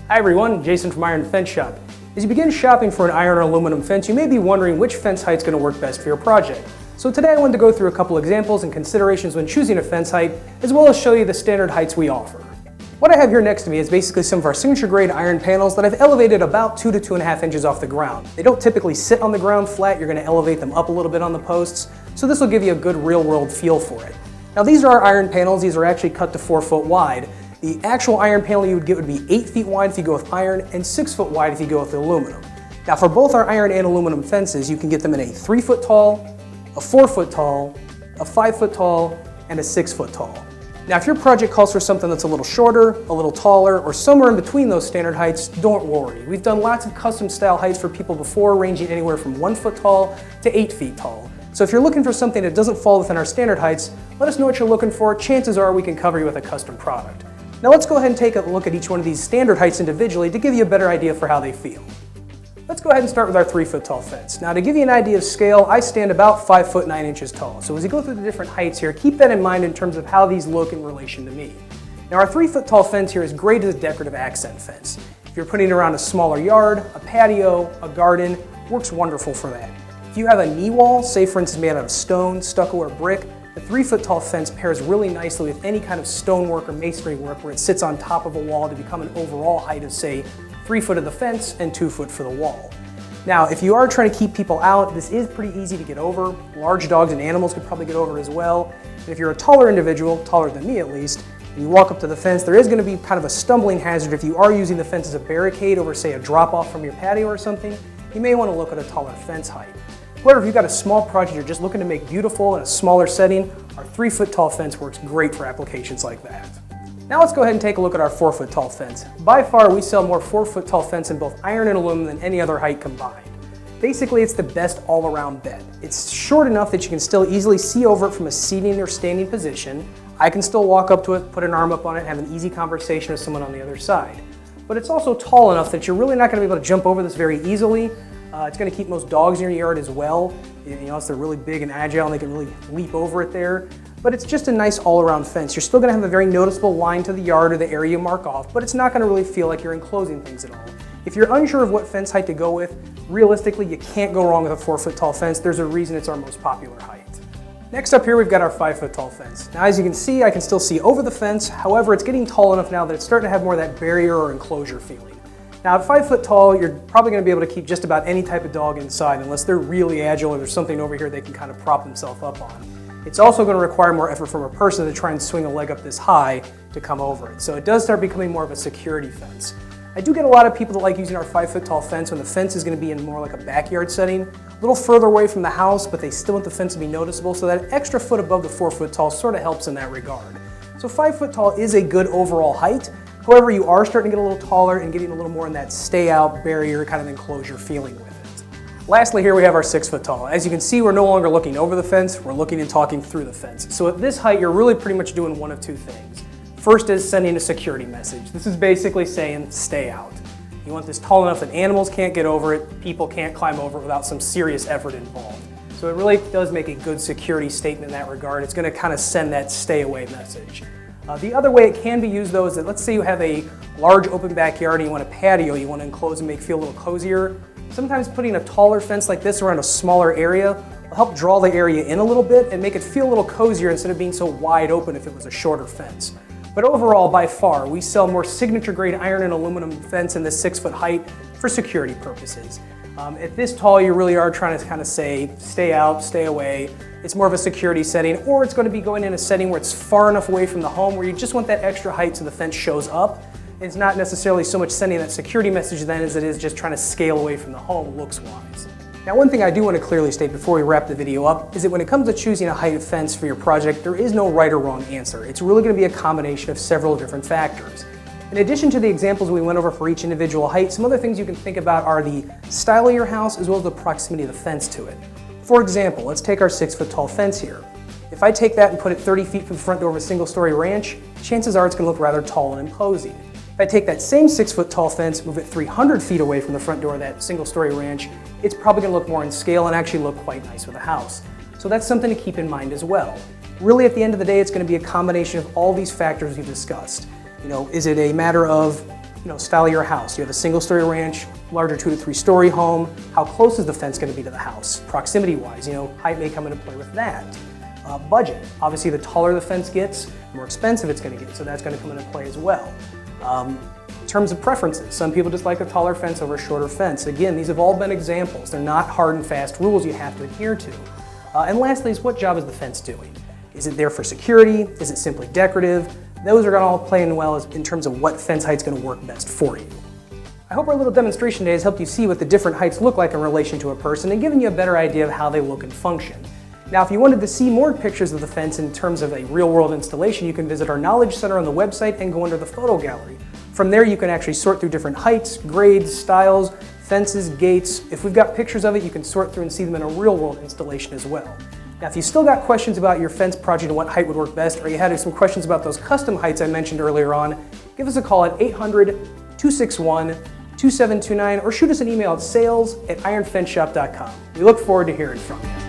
Hi everyone, Jason from Iron Fence Shop. As you begin shopping for an iron or aluminum fence, you may be wondering which fence height is going to work best for your project. So today I wanted to go through a couple examples and considerations when choosing a fence height, as well as show you the standard heights we offer. What I have here next to me is basically some of our signature grade iron panels that I've elevated about 2 to 2.5 inches off the ground. They don't typically sit on the ground flat, you're going to elevate them up a little bit on the posts, so this will give you a good real world feel for it. Now these are our iron panels, these are actually cut to 4 foot wide. The actual iron panel you would get would be 8 feet wide if you go with iron and 6 foot wide if you go with aluminum. Now for both our iron and aluminum fences, you can get them in a 3 foot tall, a 4 foot tall, a 5 foot tall, and a 6 foot tall. Now if your project calls for something that's a little shorter, a little taller, or somewhere in between those standard heights, don't worry. We've done lots of custom style heights for people before, ranging anywhere from 1 foot tall to 8 feet tall. So if you're looking for something that doesn't fall within our standard heights, let us know what you're looking for. Chances are we can cover you with a custom product. Now let's go ahead and take a look at each one of these standard heights individually to give you a better idea for how they feel. Let's go ahead and start with our 3 foot tall fence. Now to give you an idea of scale, I stand about 5 foot 9 inches tall. So as you go through the different heights here, keep that in mind in terms of how these look in relation to me. Now our 3 foot tall fence here is great as a decorative accent fence. If you're putting it around a smaller yard, a patio, a garden, works wonderful for that. If you have a knee wall, say for instance made out of stone, stucco, or brick, the 3 foot tall fence pairs really nicely with any kind of stonework or masonry work where it sits on top of a wall to become an overall height of say 3 foot of the fence and 2 foot for the wall. Now if you are trying to keep people out, this is pretty easy to get over. Large dogs and animals could probably get over as well. And if you're a taller individual, taller than me at least, and you walk up to the fence, there is going to be kind of a stumbling hazard if you are using the fence as a barricade over say a drop off from your patio or something. You may want to look at a taller fence height. However, if you've got a small project you're just looking to make beautiful in a smaller setting, our 3 foot tall fence works great for applications like that. Now let's go ahead and take a look at our 4 foot tall fence. By far, we sell more 4 foot tall fence in both iron and aluminum than any other height combined. Basically, it's the best all-around bed. It's short enough that you can still easily see over it from a seating or standing position. I can still walk up to it, put an arm up on it, and have an easy conversation with someone on the other side. But it's also tall enough that you're really not going to be able to jump over this very easily. It's going to keep most dogs in your yard as well. You know, they're really big and agile and they can really leap over it there. But it's just a nice all-around fence. You're still going to have a very noticeable line to the yard or the area you mark off, but it's not going to really feel like you're enclosing things at all. If you're unsure of what fence height to go with, realistically you can't go wrong with a 4 foot tall fence. There's a reason it's our most popular height. Next up here we've got our 5 foot tall fence. Now as you can see, I can still see over the fence. However, it's getting tall enough now that it's starting to have more of that barrier or enclosure feeling. Now at 5 foot tall, you're probably going to be able to keep just about any type of dog inside unless they're really agile or there's something over here they can kind of prop themselves up on. It's also going to require more effort from a person to try and swing a leg up this high to come over it. So it does start becoming more of a security fence. I do get a lot of people that like using our 5 foot tall fence when the fence is going to be in more like a backyard setting, a little further away from the house, but they still want the fence to be noticeable, so that extra foot above the 4 foot tall sort of helps in that regard. So 5 foot tall is a good overall height. However, you are starting to get a little taller and getting a little more in that stay out barrier kind of enclosure feeling with it. Lastly, here we have our 6 foot tall. As you can see, we're no longer looking over the fence, we're looking and talking through the fence. So at this height, you're really pretty much doing one of two things. First is sending a security message. This is basically saying, stay out. You want this tall enough that animals can't get over it, people can't climb over it without some serious effort involved. So it really does make a good security statement in that regard. It's going to kind of send that stay away message. The other way it can be used though is that let's say you have a large open backyard and you want a patio you want to enclose and make it feel a little cozier. Sometimes putting a taller fence like this around a smaller area will help draw the area in a little bit and make it feel a little cozier instead of being so wide open if it was a shorter fence. But overall, by far, we sell more signature grade iron and aluminum fence in this 6 foot height for security purposes. At this tall, you really are trying to kind of say, stay out, stay away. It's more of a security setting, or it's going to be going in a setting where it's far enough away from the home where you just want that extra height so the fence shows up. It's not necessarily so much sending that security message then as it is just trying to scale away from the home looks-wise. Now one thing I do want to clearly state before we wrap the video up is that when it comes to choosing a height of fence for your project, there is no right or wrong answer. It's really going to be a combination of several different factors. In addition to the examples we went over for each individual height, some other things you can think about are the style of your house as well as the proximity of the fence to it. For example, let's take our 6 foot tall fence here. If I take that and put it 30 feet from the front door of a single-story ranch, chances are it's going to look rather tall and imposing. If I take that same 6 foot tall fence, move it 300 feet away from the front door of that single-story ranch, it's probably going to look more in scale and actually look quite nice with a house. So that's something to keep in mind as well. Really, at the end of the day, it's going to be a combination of all these factors we've discussed. You know, is it a matter of style of your house. You have a single-story ranch, larger 2 to 3 story home. How close is the fence going to be to the house? Proximity-wise, height may come into play with that. Budget. Obviously, the taller the fence gets, the more expensive it's going to get, so that's going to come into play as well. In terms of preferences, some people just like a taller fence over a shorter fence. Again, these have all been examples. They're not hard and fast rules you have to adhere to. And lastly is, what job is the fence doing? Is it there for security? Is it simply decorative? Those are going to all play in well in terms of what fence height's going to work best for you. I hope our little demonstration today has helped you see what the different heights look like in relation to a person and given you a better idea of how they look and function. Now, if you wanted to see more pictures of the fence in terms of a real-world installation, you can visit our Knowledge Center on the website and go under the photo gallery. From there, you can actually sort through different heights, grades, styles, fences, gates. If we've got pictures of it, you can sort through and see them in a real-world installation as well. Now, if you still got questions about your fence project and what height would work best, or you had some questions about those custom heights I mentioned earlier on, give us a call at 800-261-2729 or shoot us an email at sales@ironfenceshop.com. We look forward to hearing from you.